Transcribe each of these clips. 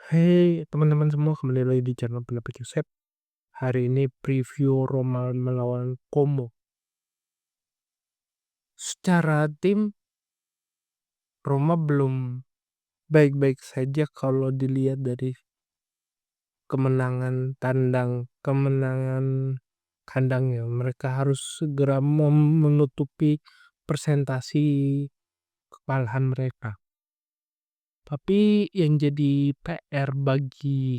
Hey teman-teman semua, kembali lagi di channel Pendapat Yosep. Hari ini preview Roma melawan Como. Secara tim, Roma belum baik-baik saja kalau dilihat dari kemenangan kandangnya. Mereka harus segera menutupi presentasi kekalahan mereka. Tapi yang jadi PR bagi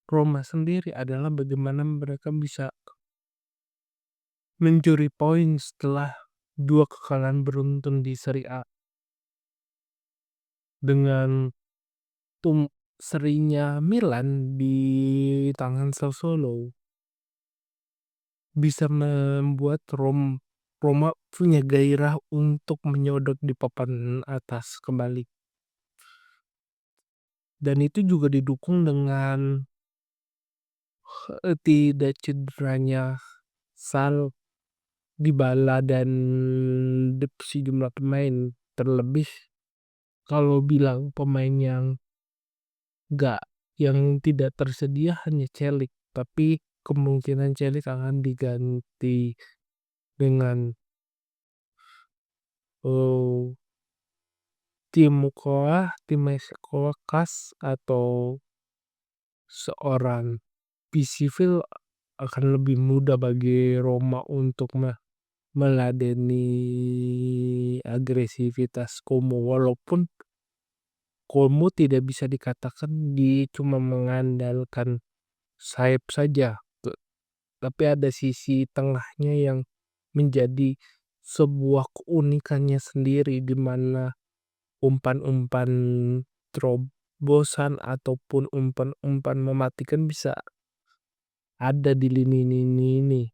Roma sendiri adalah bagaimana mereka bisa mencuri poin setelah 2 kekalahan beruntun di Serie A. Dengan serinya Milan di tangan Sassuolo bisa membuat Roma punya gairah untuk menyodok di papan atas kembali. Dan itu juga didukung dengan tidak cederanya Dybala dan sejumlah pemain, terlebih kalau bilang pemain yang tidak tersedia hanya Celik, tapi kemungkinan Celik akan diganti dengan Timothy atau seorang Pisivil akan lebih mudah bagi Roma untuk meladeni agresivitas Como, walaupun Como tidak bisa dikatakan cuma mengandalkan sayap saja, tapi ada sisi tengahnya yang menjadi sebuah keunikannya sendiri, di mana umpan-umpan terobosan ataupun umpan-umpan mematikan bisa ada di lini ini.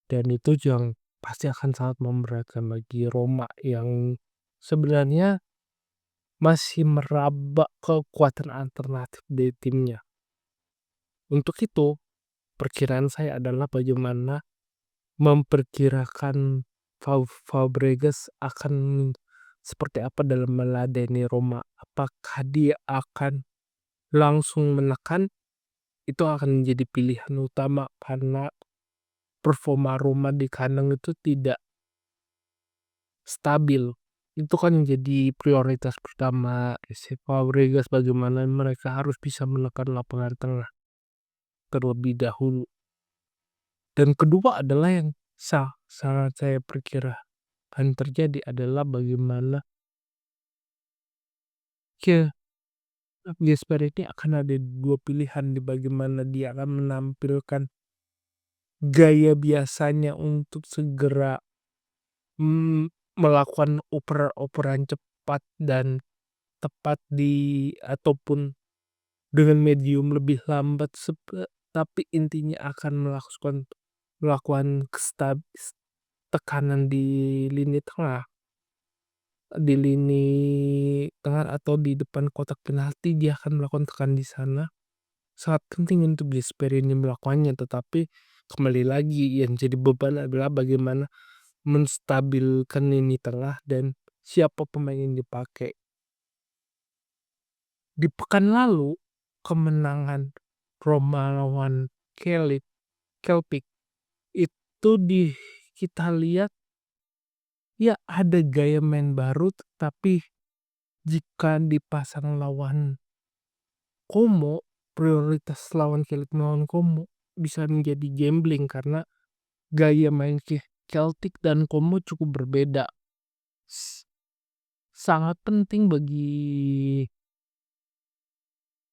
Dan itu yang pasti akan sangat memberatkan bagi Roma yang sebenarnya masih meraba kekuatan alternatif di timnya. Untuk itu, perkiraan saya adalah bagaimana memperkirakan Fabregas akan seperti apa dalam meladeni Roma. Apakah dia akan langsung menekan? Itu akan menjadi pilihan utama karena performa Roma di kandang itu tidak stabil. Itu kan menjadi prioritas pertama Fabregas, bagaimana mereka harus bisa menekan lapangan tengah terlebih dahulu. Dan kedua adalah yang sangat saya perkirakan terjadi adalah bagaimana Gasperini akan ada 2 pilihan di bagaimana dia akan menampilkan gaya biasanya untuk segera melakukan operan cepat dan tepat ataupun dengan medium lebih lambat, tapi intinya akan melakukan tekanan di lini tengah atau di depan kotak penalti. Dia akan melakukan tekan di sana. Sangat penting untuk Gasperini melakukannya, tetapi kembali lagi yang jadi beban adalah bagaimana menstabilkan lini tengah dan siapa pemain yang dipakai. Di pekan lalu, kemenangan Roma lawan Celtic itu kita lihat ya ada gaya main baru, tapi jika dipasang lawan Como, prioritas lawan Celtic melawan Como bisa menjadi gambling karena gaya main Celtic dan Como cukup berbeda. Sangat penting bagi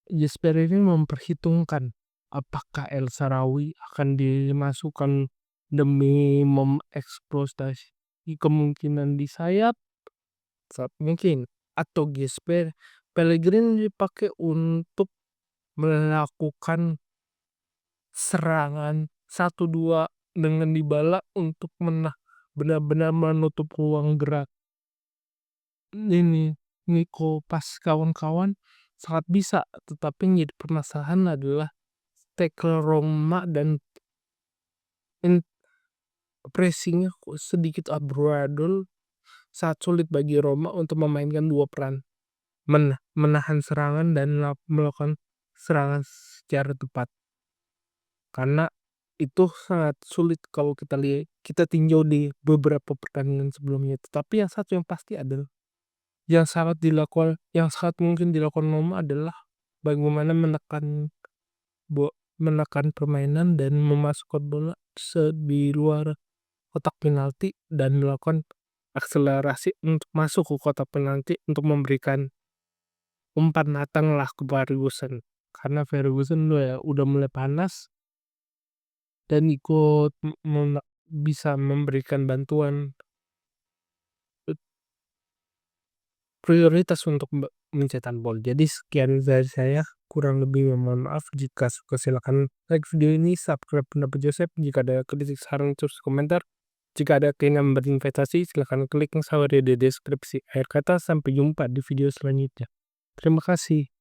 Gasperini memperhitungkan apakah El Shaarawy akan dimasukkan demi mengeksploitasi kemungkinan di sayap saat mungkin, atau Pellegrini dipakai untuk melakukan serangan 1-2 dengan Dybala untuk benar-benar menutup ruang gerak. Nico pas kawan-kawan sangat bisa, tetapi yang jadi permasalahan adalah tackle Roma dan pressingnya sedikit amburadul, saat sulit bagi Roma untuk memainkan 2 peran. menahan serangan dan melakukan serangan secara tepat. Karena itu sangat sulit kalau kita tinjau di beberapa pertandingan sebelumnya. Tetapi yang satu yang pasti adalah yang sangat mungkin dilakukan Roma adalah bagaimana menekan permainan dan memasukkan bola di luar kotak penalti dan melakukan akselerasi untuk masuk ke kotak penalti untuk memberikan umpan matang lah ke Ferguson. Karena Ferguson udah mulai panas dan ikut bisa memberikan bantuan prioritas untuk mencetak gol. Jadi sekian dari saya, kurang lebih mohon maaf. Jika suka silakan like video ini, subscribe pendapat Joseph. Jika ada kritik, saran, terus komentar. Jika ada keinginan berinvestasi, silakan klik link di deskripsi. Akhir kata, sampai jumpa di video selanjutnya. Terima kasih.